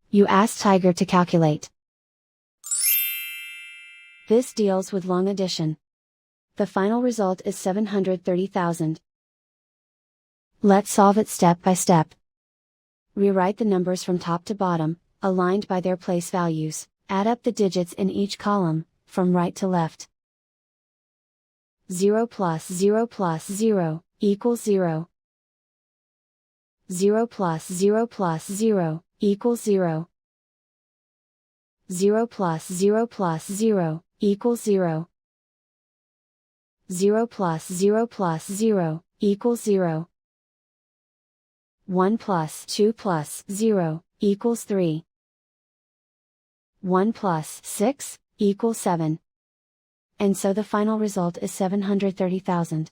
You ask Tiger to calculate. This deals with long addition. The final result is 730,000. Let's solve it step by step. Rewrite the numbers from top to bottom, aligned by their place values. Add up the digits in each column, from right to left. 0 plus 0 plus 0, equals 0. 0 plus 0 plus 0, equals 0. 0 plus 0 plus 0, equals 0. 0 plus 0 plus 0, equals 0. 1 plus 2 plus 0, equals 3. 1 plus 6, equals 7. And so the final result is 730,000.